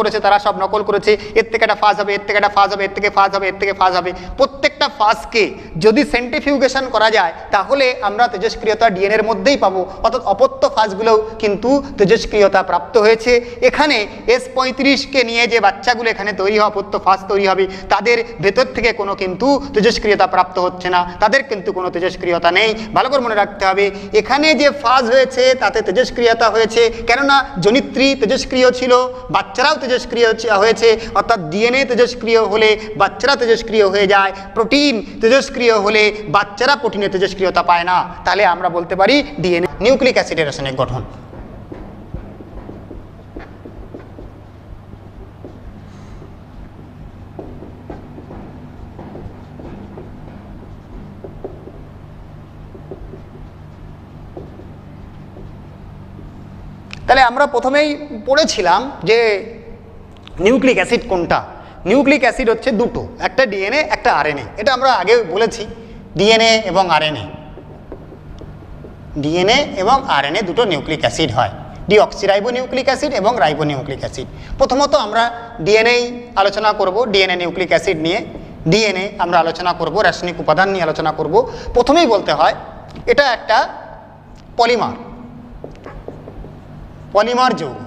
করেছে, এর থেকে একটা ফাজ হবে, এর থেকে একটা ফাজ হবে, এর থেকে ফাজ হবে, এর থেকে ফাজ হবে। প্রত্যেকটা ফাজকে যদি সেন্ট্রিফিউগেশন করা যায়, তাহলে আমরা তেজস্ক্রিয়তা ডিএনএর মধ্যেই পাবো, অর্থাৎ অপত্য ফাজগুলোও কিন্তু তেজস্ক্রিয়তা প্রাপ্ত হয়েছে। এখানে S35কে নিয়ে যে বাচ্চাগুলো এখানে তৈরি হবে, অপত্য ফাজ তৈরি হবে, তাদের ভেতর থেকে কোনো কিন্তু তেজস্ক্রিয়তা প্রাপ্ত হচ্ছে না, তাদের কিন্তু কোনো তেজস্ক্রিয়তা নেই। ভালো করে মনে রাখতে হবে, এখানে যে ফাজ হয়েছে তাতে তেজস্ক্রিয়তা হয়েছে, কেননা জনিত্রী তেজস্ক্রিয় ছিল, বাচ্চারাও তেজস্ক্রিয় হয়েছে। অর্থাৎ ডিএনএ তেজস্ক্রিয় হলে বাচ্চারা তেজস্ক্রিয় হয়ে যায়, প্রোটিন তেজস্ক্রিয় হলে বাচ্চারা প্রোটিনে তেজস্ক্রিয়তা পায় না। তাহলে আমরা বলতে পারি ডিএনএ নিউক্লিক অ্যাসিডের রাসায়নিক গঠন। তাহলে আমরা প্রথমেই পড়েছিলাম যে নিউক্লিক অ্যাসিড কোনটা। নিউক্লিক অ্যাসিড হচ্ছে দুটো, একটা ডিএনএ একটা আরএনএ। এটা আমরা আগে বলেছি, ডিএনএ এবং আরএনএ, ডিএনএ এবং আরএনএ দুটো নিউক্লিক অ্যাসিড হয়, ডিঅক্সিরাইবো নিউক্লিক অ্যাসিড এবং রাইবো নিউক্লিক অ্যাসিড। প্রথমত আমরা ডিএনএ আলোচনা করব, ডিএনএ নিউক্লিক অ্যাসিড নিয়ে। ডিএনএ আমরা আলোচনা করব, রাসায়নিক উপাদান নিয়ে আলোচনা করব। প্রথমেই বলতে হয় এটা একটা পলিমার, পলিমার যৌগ,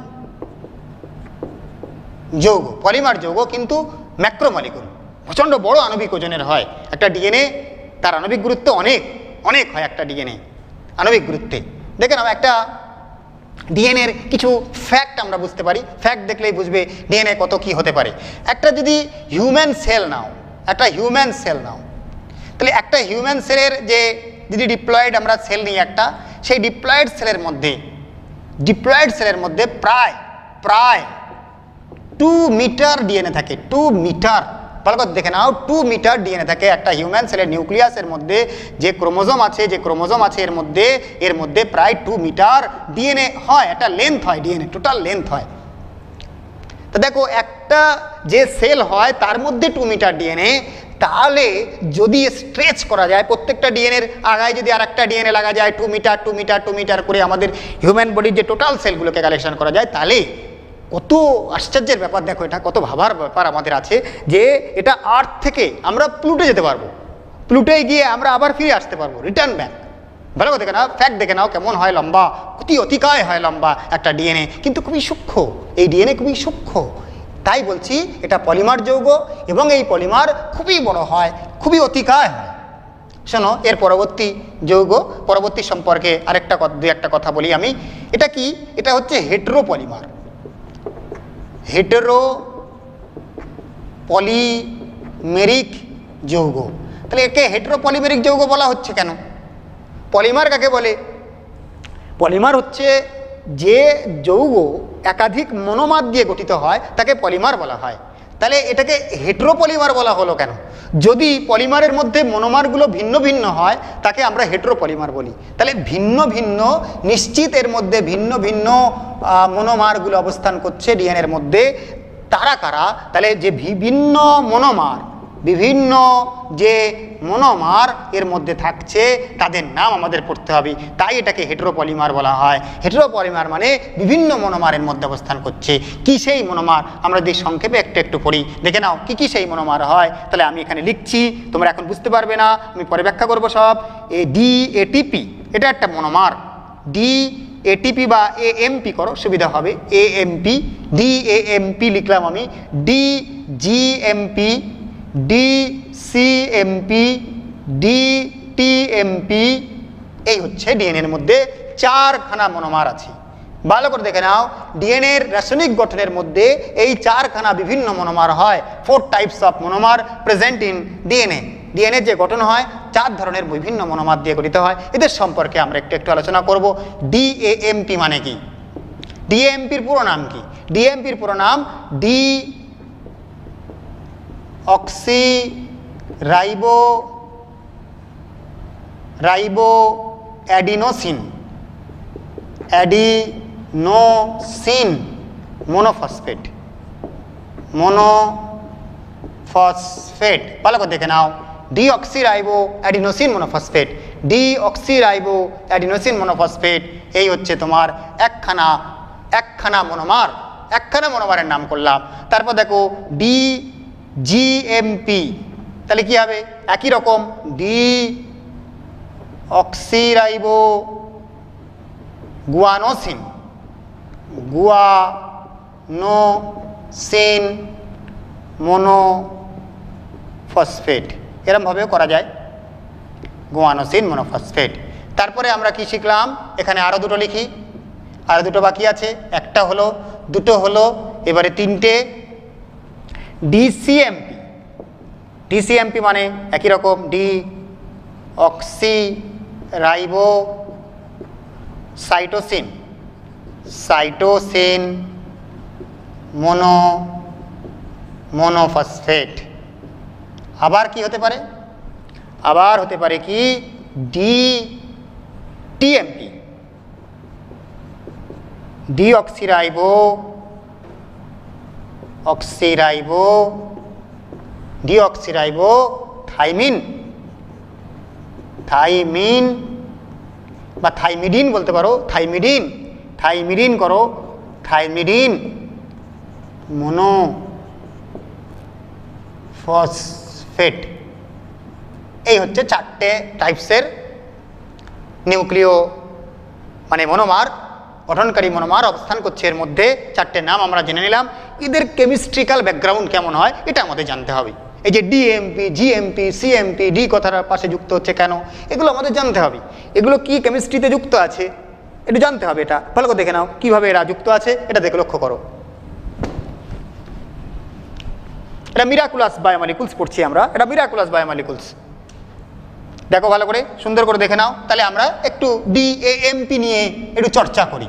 যৌগ পলিমার যৌগ, কিন্তু ম্যাক্রোমলিকুল, প্রচণ্ড বড় আণবিক ওজনের হয়। একটা ডিএনএ তার আণবিক গুরুত্ব অনেক অনেক হয়। একটা ডিএনএ আণবিক গুরুত্বে দেখে নাও, একটা ডিএনএর কিছু ফ্যাক্ট আমরা বুঝতে পারি, ফ্যাক্ট দেখলেই বুঝবে ডিএনএ কত কি হতে পারে। একটা যদি হিউম্যান সেল নাও, একটা হিউম্যান সেল নাও, তাহলে একটা হিউম্যান সেলের যে যদি ডিপ্লয়েড আমরা সেল নিই একটা, সেই ডিপ্লয়েড সেলের মধ্যে প্রায় প্রায় 2 মিটার ডিএনএ থাকে। 2 মিটার, ভালো করে দেখে নাও, 2 মিটার ডিএনএ থাকে একটা হিউম্যান সেলের নিউক্লিয়াসের মধ্যে। যে ক্রোমোজোম আছে এর মধ্যে প্রায় 2 মিটার ডিএনএ হয়, একটা লেন্থ হয়, ডিএনএ টোটাল লেন্থ হয়। তো দেখো একটা যে সেল হয় তার মধ্যে 2 মিটার ডিএনএ, তাহলে যদি স্ট্রেচ করা যায় প্রত্যেকটা ডিএনএর আগায় যদি আর একটা ডিএনএ লাগা যায় 2 মিটার 2 মিটার 2 মিটার করে আমাদের হিউম্যান বডির যে টোটাল সেলগুলোকে কালেকশন করা যায়, তাহলে কত আশ্চর্যের ব্যাপার। দেখো এটা কত ভাবার ব্যাপার আমাদের আছে যে এটা আর্থ থেকে আমরা প্লুটো যেতে পারবো, প্লুটোয় গিয়ে আমরা আবার ফিরে আসতে পারবো, রিটার্ন ব্যাক। ভালো করে দেখে নাও, ফ্যাক্ট দেখে নাও কেমন হয়, লম্বা, অতিকায় হয় লম্বা একটা ডিএনএ, কিন্তু খুবই সূক্ষ্ম। এই ডিএনএ খুবই সূক্ষ্ম, তাই বলছি এটা পলিমার যৌগ, এবং এই পলিমার খুবই বড় হয়, খুবই অতিকায় হয়। শোনো, এর পরবর্তী যৌগ, পরবর্তী সম্পর্কে দুই একটা কথা বলি আমি। এটা কি? এটা হচ্ছে হেটেরোপলিমার, হেটেরোপলিমেরিক যৌগ। তাহলে একে হেটেরোপলিমেরিক যৌগ বলা হচ্ছে কেন? পলিমার কাকে বলে? পলিমার হচ্ছে যে যৌগ একাধিক মনোমার দিয়ে গঠিত হয় তাকে পলিমার বলা হয়। তাহলে এটাকে হেটেরোপলিমার বলা হলো কেন? যদি পলিমারের মধ্যে মনোমারগুলো ভিন্ন ভিন্ন হয় তাকে আমরা হেটেরোপলিমার বলি। তাহলে ভিন্ন ভিন্ন, নিশ্চিত এর মধ্যে ভিন্ন ভিন্ন মনোমারগুলো অবস্থান করছে ডিএনএর মধ্যে। তারা কারা? তাহলে যে বিভিন্ন যে মনোমার এর মধ্যে থাকছে তাদের নাম আমাদের পড়তে হবে, তাই এটাকে হেটেরোপলিমার বলা হয়। হেটেরোপলিমার মানে বিভিন্ন মনোমারের মধ্যে অবস্থান করছে। কি সেই মনোমার? আমরা যদি সংক্ষেপে একটু পড়ি, দেখে নাও কি কি সেই মনোমার হয়। তাহলে আমি এখানে লিখছি, তোমরা এখন বুঝতে পারবে না, আমি পরে ব্যাখ্যা করবো সব। DATP এটা একটা মনোমার, DATP বা AMP করো সুবিধা হবে, AMP, DAMP লিখলাম আমি, DGMP, DCMP, DTMP, এই হচ্ছে ডিএনএর মধ্যে 4খানা মনোমার আছে। ভালো করে দেখে নাও, ডিএনএর রাসায়নিক গঠনের মধ্যে এই 4খানা বিভিন্ন মনোমার হয়। 4 types of monomer present in DNA. DNA যে গঠন হয় 4 ধরনের বিভিন্ন মনোমার দিয়ে গঠিত হয়। এদের সম্পর্কে আমরা একটু আলোচনা করব। DAMP মানে কি? ডিএমপির পুরো নাম কি? ডিএমপির পুরো নাম রাইবো অ্যাডিনোসিন মোনোফসফেট। ভালো করে দেখে নাও, ডিঅক্সিরাইবো অ্যাডিনোসিন মোনোফসফেট, ডিঅক্সিরাইবো অ্যাডিনোসিন মোনোফসফেট। এই হচ্ছে তোমার একখানা মনোমার, একখানা মনোমারের নাম করলাম। তারপর দেখো DGMP, তাহলে কি হবে? একই রকম, ডিঅক্সিরাইবো গুয়ানোসিন মোনোফসফেট, এরমভাবেও করা যায়, গুয়ানোসিন মোনোফসফেট। তারপরে আমরা কি শিখলাম? এখানে আরও দুটো লিখি, আর দুটো বাকি আছে, একটা হলো, দুটো হলো, এবারে 3টে। DCMP মানে একই রকম, ডিঅক্সিরাইবো সাইটোসিন মোনোফসফেট। আবার কি হতে পারে? আবার হতে পারে কি DTMP, ডিঅক্সিরাইবো ডিঅক্সিরাইবো থাইমিন বা থাইমিডিন বলতে পারো, থাইমিডিন করো, থাইমিডিন মনোফসফেট। এই হচ্ছে 4টে টাইপসের নিউক্লিয় মানে মনোমার, গঠনকারী মনোমার অবস্থান করছে এর মধ্যে। 4টে নাম আমরা জেনে নিলাম। এদের কেমিস্ট্রিক্যাল ব্যাকগ্রাউন্ড কেমন হয় এটা আমাদের জানতে হবে। এই যে ডিএমপি, জিএমপি, সিএমপি, ডি কথাটার পাশে যুক্ত হচ্ছে কেন, এগুলো আমাদের জানতে হবে। এগুলো কি কেমিস্ট্রিতে যুক্ত আছে এটা জানতে হবে। এটা ভালো করে দেখে নাও কীভাবে এরা যুক্ত আছে, এটা দেখে লক্ষ্য করো। এটা মিরাকুলাস বায়োমলিকুলস পড়ছি আমরা, এটা মিরাকুলাস বায়োমলিকুলস। দেখো ভালো করে, সুন্দর করে দেখে নাও। তাহলে আমরা একটু ডিএএমপি নিয়ে একটু চর্চা করি।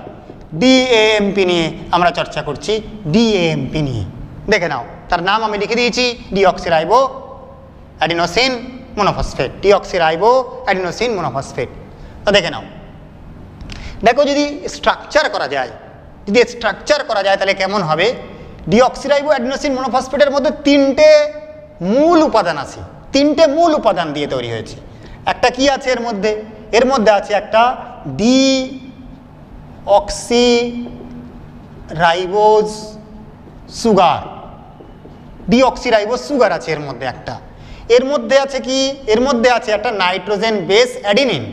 ডিএএমপি নিয়ে আমরা চর্চা করছি, ডিএএমপি নিয়ে দেখে নাও। তার নাম আমি লিখে দিয়েছি deoxyribo adenosine monophosphate, deoxyribo adenosine monophosphate. তো দেখে নাও, দেখো যদি স্ট্রাকচার করা যায়, তাহলে কেমন হবে। ডিঅক্সিরাইবো অ্যাডিনোসিন মনোফসফেটের মধ্যে 3টে মূল উপাদান আছে, 3টে মূল উপাদান দিয়ে তৈরি হয়েছে। একটা কি আছে এর মধ্যে আছে একটা ডিঅক্সিরাইবোজ সুগার, ডিঅক্সিরাইবোজ সুগার আছে এর মধ্যে একটা। এর মধ্যে আছে কি, এর মধ্যে আছে একটা নাইট্রোজেন বেস অ্যাডিনিন,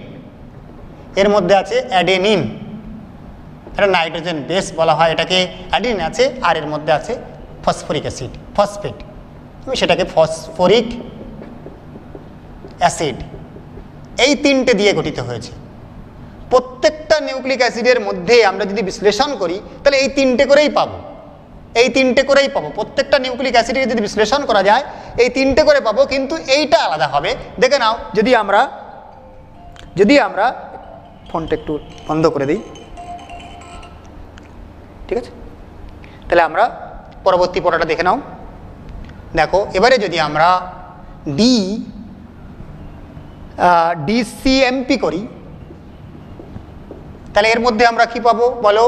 এর মধ্যে আছে অ্যাডেনিন, এটা নাইট্রোজেন বেস বলা হয় এটাকে, অ্যাডিনিন আছে, আর এর মধ্যে আছে ফসফরিক অ্যাসিড, ফসফেট, সেটাকে ফসফরিক অ্যাসিড। এই 3টে দিয়ে গঠিত হয়েছে। প্রত্যেকটা নিউক্লিক অ্যাসিডের মধ্যে আমরা যদি বিশ্লেষণ করি তাহলে এই 3টে করেই পাবো, প্রত্যেকটা নিউক্লিক অ্যাসিডকে যদি বিশ্লেষণ করা যায় এই 3টে করে পাবো, কিন্তু এইটা আলাদা হবে। দেখে নাও, যদি আমরা ফোনটা একটু বন্ধ করে দিই, ঠিক আছে? তাহলে আমরা পরবর্তী পড়াটা দেখে নাও। দেখো এবারে যদি আমরা ডিসিএমপি করি তাহলে এর মধ্যে আমরা কি পাবো বলো,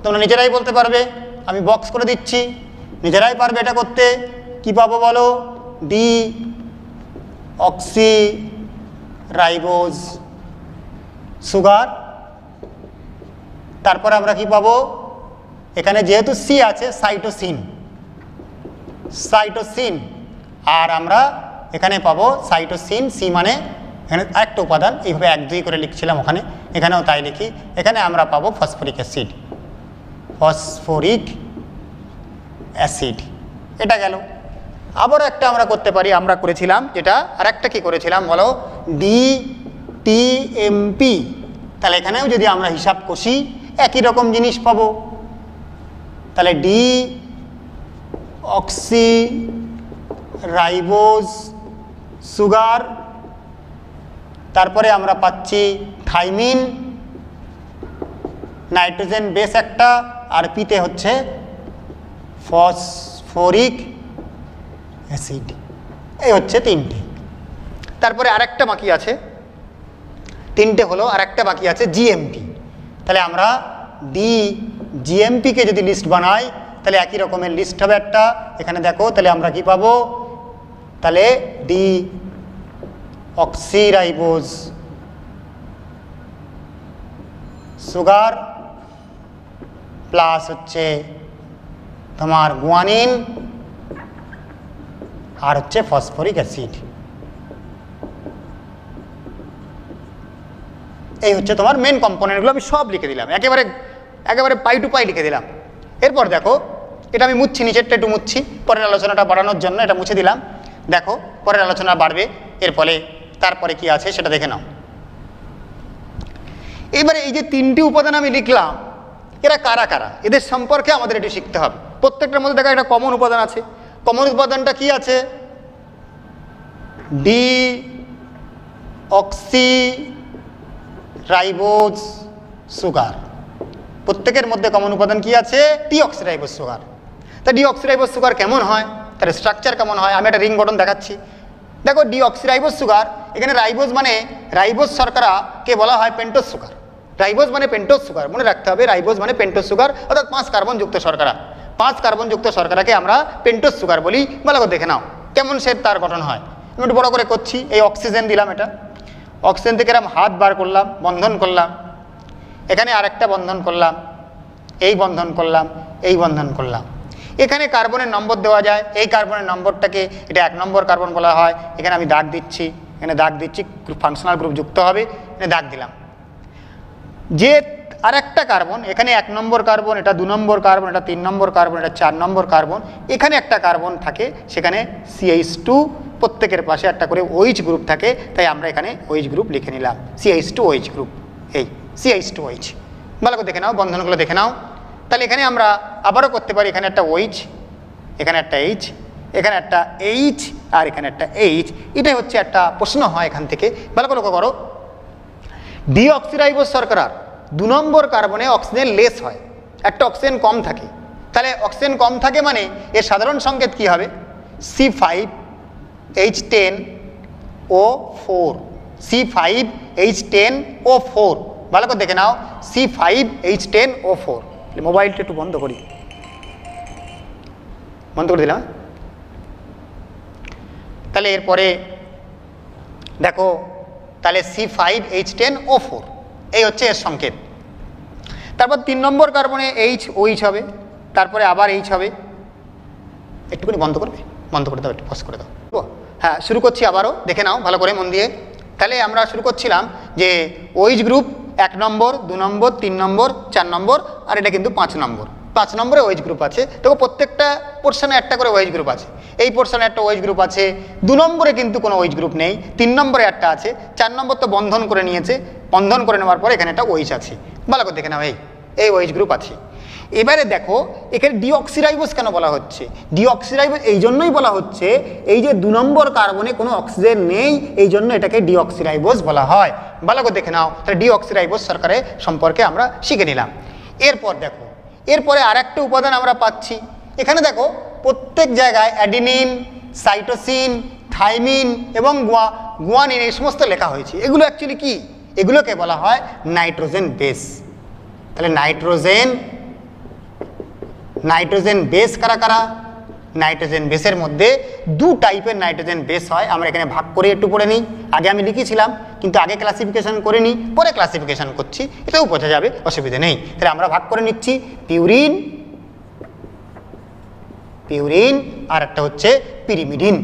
তোমরা নিজেরাই বলতে পারবে, আমি বক্স করে দিচ্ছি, নিজেরাই পারবে এটা করতে। কি পাবো বলো, ডিঅক্সিরাইবোজ সুগার। তারপরে আমরা কি পাবো, এখানে যেহেতু সি আছে সাইটোসিন, আর আমরা এখানে পাবো সাইটোসিন, সি মানে এখানে আরেকটা উপাদান, এইভাবে 1 2 করে লিখছিলাম ওখানে, এখানেও তাই লিখি। এখানে আমরা পাবো ফসফরিক অ্যাসিড, এটা গেল। আবার একটা আমরা করতে পারি, আমরা করেছিলাম যেটা, আর একটা কি করেছিলাম বলো, ডিটিএমপি। তাহলে এখানেও যদি আমরা হিসাব কষি একই রকম জিনিস পাবো। তাহলে ডিঅক্সিরাইবোজ সুগার, তারপরে আমরা পাচ্ছি থাইমিন, নাইট্রোজেন বেস একটা, আর পিতে হচ্ছে ফসফরিক অ্যাসিড। এই হচ্ছে 3টে। তারপরে আরেকটা বাকি আছে, 3টে হলো, আরেকটা বাকি আছে জিএমপি। তাহলে আমরা জিএমপিকে যদি লিস্ট বানাই তাহলে একই রকমের লিস্ট হবে একটা। এখানে দেখো, তাহলে আমরা কি পাবো, তাহলে ডিঅক্সিরাইবোজ সুগার প্লাস হচ্ছে তোমার গুয়ানিন আর হচ্ছে ফসফরিক অ্যাসিড। এই হচ্ছে তোমার মেন কম্পোনেন্টগুলো, আমি সব লিখে দিলাম, একেবারে পাই টু পাই লিখে দিলাম। এরপর দেখো, এটা আমি মুছছি, নিচেরটা একটু মুছছি পরের আলোচনাটা বাড়ানোর জন্য, এটা মুছে দিলাম। দেখো পরের আলোচনা বাড়বে এর ফলে, তারপরে কি আছে সেটা দেখে নাও। এবারে এই যে 3টি উপাদান আমি লিখলাম, এরা কারা কারা, এদের সম্পর্কে আমাদের এটি শিখতে হবে। প্রত্যেকটার মধ্যে দেখো একটা কমন উপাদান আছে। কমন উপাদানটা কি আছে, ডিঅক্সিরাইবোজ সুগার। প্রত্যেকের মধ্যে কমন উপাদান কি আছে, ডিঅক্সিরাইবোজ সুগার। তা ডিঅক্সিরাইবোজ সুগার কেমন হয়, তার স্ট্রাকচার কেমন হয়, আমি একটা রিং গঠন দেখাচ্ছি। দেখো ডিঅক্সিরাইবোজ সুগার, এখানে রাইবোজ মানে রাইবোজ শর্করাকে বলা হয় পেন্টোজ সুগার। রাইবোজ মানে পেন্টোজ সুগার, মনে রাখতে হবে রাইবোজ মানে পেন্টোজ সুগার, অর্থাৎ 5 কার্বনযুক্ত শর্করা। 5 কার্বনযুক্ত শর্করাকে আমরা পেন্টোজ সুগার বলি। ভালো করে দেখে নাও কেমন সে তার গঠন হয়। আমি একটু বড় করে করছি, এই অক্সিজেন দিলাম, এটা অক্সিজেন থেকে এরকম হাত বার করলাম, বন্ধন করলাম, এখানে আরেকটা বন্ধন করলাম, এই বন্ধন করলাম, এই বন্ধন করলাম। এখানে কার্বনের নম্বর দেওয়া যায়, এই কার্বনের নম্বরটাকে এটা 1 নম্বর কার্বন বলা হয়। এখানে আমি দাগ দিচ্ছি, এখানে দাগ দিচ্ছি, ফাংশনাল গ্রুপ যুক্ত হবে, এখানে দাগ দিলাম। যে আরেকটা কার্বন, এখানে 1 নম্বর কার্বন, এটা 2 নম্বর কার্বন, এটা 3 নম্বর কার্বন, এটা 4 নম্বর কার্বন, এখানে একটা কার্বন থাকে, সেখানে CH2, প্রত্যেকের পাশে একটা করে OH গ্রুপ থাকে, তাই আমরা এখানে OH গ্রুপ লিখে নিলাম, CH2OH গ্রুপ, এই CH2OH। ভালো করে দেখে নাও, বন্ধনগুলো দেখে নাও। তাহলে এখানে আমরা আবারও করতে পারি, এখানে একটা OH, এখানে একটা H, এখানে একটা H, আর এখানে একটা H। এটাই হচ্ছে একটা প্রশ্ন হয় এখান থেকে। ভালো করে লক্ষ্য করো, ডিঅক্সিরাইবোজ শর্করার 2 নম্বর কার্বনে অক্সিজেন লেস হয়, একটা অক্সিজেন কম থাকে। তাহলে অক্সিজেন কম থাকে মানে এর সাধারণ সংকেত কি হবে? C5H10O4, C5H10O4। ভালো করে দেখে নাও, C5H10O4। মোবাইলটা একটু বন্ধ করি, বন্ধ করে দিলাম। তাহলে এরপরে দেখো, তাহলে C5H10O4 এই হচ্ছে এর সংকেত। তারপর 3 নম্বর কার্বনে OH হবে, তারপরে আবার H হবে। একটুখানি বন্ধ করবে, বন্ধ করে দাও, একটু পজ করে দাও। হ্যাঁ, শুরু করছি আবারও, দেখে নাও ভালো করে মন দিয়ে। তাহলে আমরা শুরু করছিলাম যে OH গ্রুপ 1 নম্বর, 2 নম্বর, 3 নম্বর, 4 নম্বর, আর এটা কিন্তু 5 নম্বর। 5 নম্বরে OH গ্রুপ আছে। দেখো প্রত্যেকটা পোর্শনে একটা করে OH গ্রুপ আছে। এই পোর্শনে একটা OH গ্রুপ আছে, 2 নম্বরে কিন্তু কোনো OH গ্রুপ নেই, 3 নম্বরে একটা আছে, 4 নম্বর তো বন্ধন করে নিয়েছে, বন্ধন করে নেওয়ার পরে এখানে একটা OH আছে। ভালো করে দেখে নাও, এই OH গ্রুপ আছে। এবারে দেখো এখানে ডিঅক্সিরাইবোজ কেন বলা হচ্ছে? ডিঅক্সিরাইবোজ এই জন্যই বলা হচ্ছে, এই যে 2 নম্বর কার্বনে কোনো অক্সিজেন নেই, এই জন্য এটাকে ডিঅক্সিরাইবোজ বলা হয়। ভালো করে দেখে নাও, তাহলে ডিঅক্সিরাইবোজ শর্করা সম্পর্কে আমরা শিখে নিলাম। এরপর দেখো, এরপরে আরেকটা উপাদান আমরা পাচ্ছি। এখানে দেখো প্রত্যেক জায়গায় অ্যাডিনিন, সাইটোসিন, থাইমিন এবং গুয়ানিন এই সমস্ত লেখা হয়েছে। এগুলো অ্যাকচুয়ালি কি? এগুলোকে বলা হয় নাইট্রোজেন বেস। তাহলে নাইট্রোজেন বেস কারা কারা? নাইট্রোজেন বেসের মধ্যে 2 টাইপের নাইট্রোজেন বেস হয়। আমরা এখানে ভাগ করে একটু পড়ে নিই। আগে আমি লিখেছিলাম, কিন্তু আগে ক্লাসিফিকেশন করে নিই, পরে ক্লাসিফিকেশন করছি, এটাও বোঝা যাবে, অসুবিধা নেই। তাহলে আমরা ভাগ করে নিচ্ছি, পিউরিন আর একটা হচ্ছে পিরিমিডিন।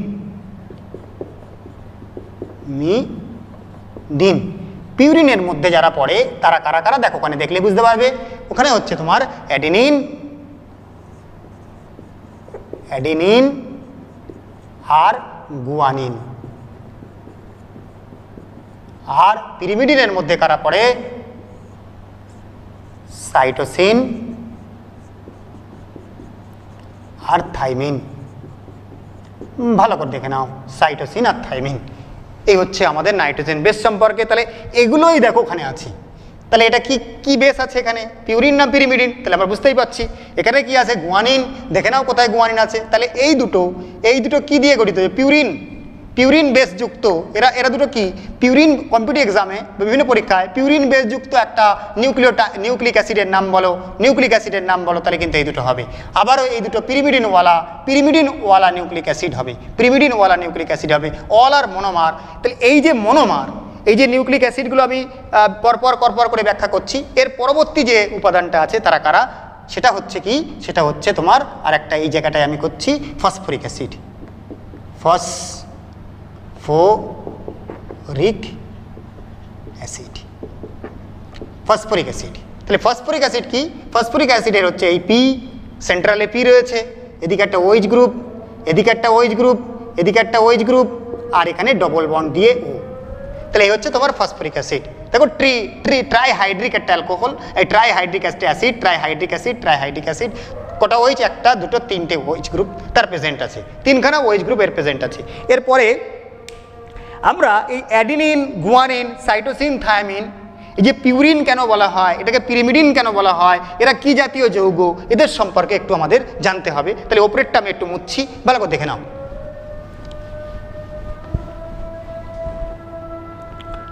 পিউরিনের মধ্যে যারা পড়ে তারা কারা কারা দেখো, ওখানে দেখলে বুঝতে পারবে। ওখানে হচ্ছে তোমার অ্যাডিনিন আর গুয়ানিন। আর পিরিমিডিনের মধ্যে কারা পড়ে? সাইটোসিন আর থাইমিন। ভালো করে দেখে নাও, সাইটোসিন আর থাইমিন। এই হচ্ছে আমাদের নাইট্রোজেন বেস সম্পর্কে। তাহলে এগুলোই দেখো ওখানে আছে। তাহলে এটা কি বেস আছে এখানে? পিউরিন না পিরিমিডিন? তাহলে আমরা বুঝতেই পারছি এখানে কি আছে, গুয়ানিন। দেখে নাও কোথায় গুয়ানিন আছে। তাহলে এই দুটো কি দিয়ে গঠিত? পিউরিন বেস যুক্ত। এরা দুটো কি? পিউরিন কম্পিটিটিভ এক্সামে বিভিন্ন পরীক্ষায় পিউরিন বেস যুক্ত একটা নিউক্লিক অ্যাসিডের নাম বলো, তাহলে কিন্তু এই দুটো হবে। আবারও এই দুটো পিরিমিডিনওয়ালা নিউক্লিক অ্যাসিড হবে, অল আর মনোমার। তাহলে এই যে মনোমার, এই যে নিউক্লিক অ্যাসিডগুলো আমি পরপর করে ব্যাখ্যা করছি। এর পরবর্তী যে উপাদানটা আছে তারা কারা? সেটা হচ্ছে কি? সেটা হচ্ছে তোমার আর একটা, এই জায়গাটায় আমি করছি ফসফরিক অ্যাসিড। Phosphoric acid. তাহলে ফসফরিক অ্যাসিড কি? ফসফরিক অ্যাসিডের হচ্ছে এই পি, সেন্ট্রালে পি রয়েছে, এদিকে একটা OH গ্রুপ, এদিকে একটা OH গ্রুপ, এদিকে একটা OH গ্রুপ, আর এখানে ডবল বন্ড দিয়ে O। তাহলে এই হচ্ছে তোমার ফসফরিক অ্যাসিড। দেখো ট্রাইহাইড্রিক একটা অ্যালকোহল, এই ট্রাইহাইড্রিক অ্যাসিড কটা OH? 1, 2, 3টে OH গ্রুপ তার প্রেজেন্ট আছে, 3খানা OH গ্রুপ এর প্রেজেন্ট আছে। এরপরে আমরা এই অ্যাডিনিন, গুয়ানিন, সাইটোসিন, থায়ামিন, এই যে পিউরিন কেন বলা হয়, এটাকে পিরিমিডিন কেন বলা হয়, এরা কি জাতীয় যৌগ, এদের সম্পর্কে একটু আমাদের জানতে হবে। তাহলে ওপরেরটা আমি একটু মুছছি, ভালো করে দেখে নাও।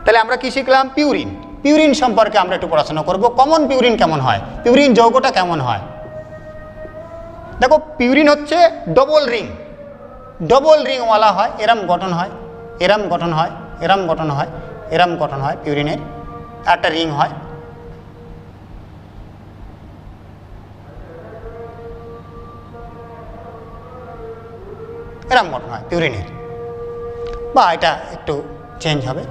তাহলে আমরা কি শিখলাম? পিউরিন পিউরিন সম্পর্কে আমরা একটু পড়াশোনা করব। কমন পিউরিন কেমন হয়, পিউরিন যৌগটা কেমন হয়। দেখো পিউরিন হচ্ছে ডবল রিংওয়ালা হয়, এরম গঠন হয়, এরম গঠন হয়, এরম গঠন হয়, এরম গঠন হয়, পিউরিনের একটা রিং হয়। এরম গঠন হয় পিউরিনের, বা এটা একটু চেঞ্জ হবে,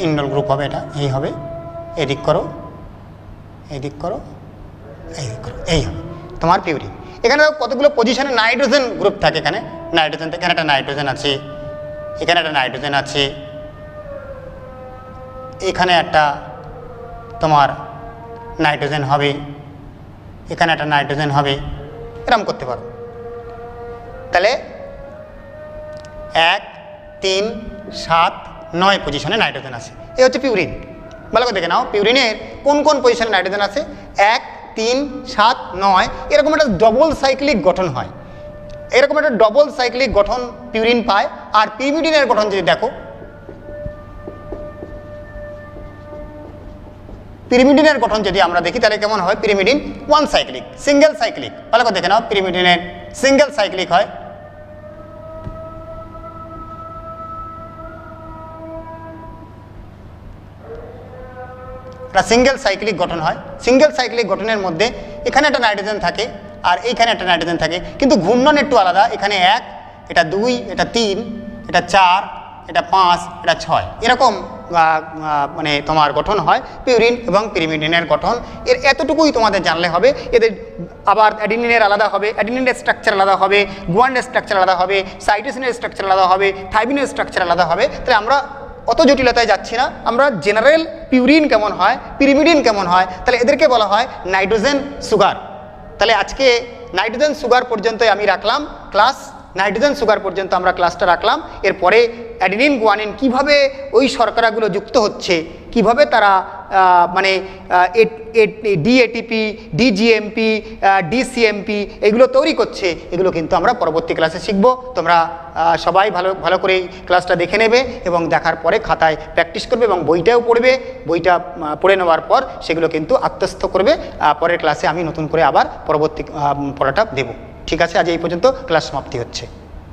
ইন্ডল গ্রুপ হবে, এটা এই হবে, এদিক করো, এদিক করো, এইদিক করো, এই হবে তোমার পিউরিন। এখানে কতগুলো পজিশনে নাইট্রোজেন গ্রুপ থাকে, এখানে নাইট্রোজেন, এখানে একটা নাইট্রোজেন আছে, এখানে একটা নাইট্রোজেন আছে, এখানে একটা তোমার নাইট্রোজেন হবে, এখানে একটা নাইট্রোজেন হবে, এরকম করতে পারো। তাহলে 1, 3, 7, 9 পজিশনে নাইট্রোজেন আছে। এই হচ্ছে পিউরিন। ভালো করে দেখে নাও পিউরিনের কোন কোন পজিশনে নাইট্রোজেন আছে। 1, 3, 7, 9 এরকম একটা ডবল সাইক্লিক গঠন হয়, এরকম একটা ডবল সাইক্লিক গঠন পিউরিন পায়। আর পিরিমিডিনের গঠন যদি দেখো, পিরিমিডিনের গঠন যদি আমরা দেখি তাহলে কেমন হয়, পিরিমিডিন 1 সাইক্লিক, সিঙ্গেল সাইক্লিক। ভালো করে দেখে নাও পিরিমিডিনের সিঙ্গেল সাইক্লিক হয়। একটা সিঙ্গেল সাইক্লিক গঠন হয়। সিঙ্গেল সাইক্লিক গঠনের মধ্যে এখানে একটা নাইট্রোজেন থাকে আর এইখানে একটা নাইট্রোজেন থাকে, কিন্তু ঘূর্ণন একটু আলাদা। এখানে 1, এটা 2, এটা 3, এটা 4, এটা 5, এটা 6 এরকম মানে তোমার গঠন হয় পিউরিন এবং পিরিমিডিনের গঠন। এর এতটুকুই তোমাদের জানলে হবে। এদের আবার অ্যাডিনিনের আলাদা হবে, অ্যাডিনিনের স্ট্রাকচার আলাদা হবে, গুয়ানের স্ট্রাকচার আলাদা হবে, সাইটোসিনের স্ট্রাকচার আলাদা হবে, থাইমিনের স্ট্রাকচার আলাদা হবে। তাহলে আমরা অত জটিলতায় যাচ্ছি না, আমরা জেনারেল পিউরিন কেমন হয়, পিরিমিডিন কেমন হয়, তাহলে এদেরকে বলা হয় নাইট্রোজেন সুগার। তাহলে আজকে নাইট্রোজেন সুগার পর্যন্তই আমি রাখলাম ক্লাস, নাইট্রোজেন সুগার পর্যন্ত আমরা ক্লাসটা রাখলাম। এরপরে অ্যাডিনিন গুয়ানিন কীভাবে ওই শর্করাগুলো যুক্ত হচ্ছে, কিভাবে তারা মানে ডিএটিপি, ডিজিএমপি, ডিসিএমপি এগুলো তৈরি করছে, এগুলো কিন্তু আমরা পরবর্তী ক্লাসে শিখব। তোমরা সবাই ভালো করে ক্লাসটা দেখে নেবে এবং দেখার পরে খাতায় প্র্যাকটিস করবে এবং বইটাও পড়বে। বইটা পড়ে নেওয়ার পর সেগুলো কিন্তু আত্মস্থ করবে। পরের ক্লাসে আমি নতুন করে আবার পরবর্তী পড়াটা দেব। ঠিক আছে, আজ এই পর্যন্ত ক্লাস সমাপ্তি হচ্ছে।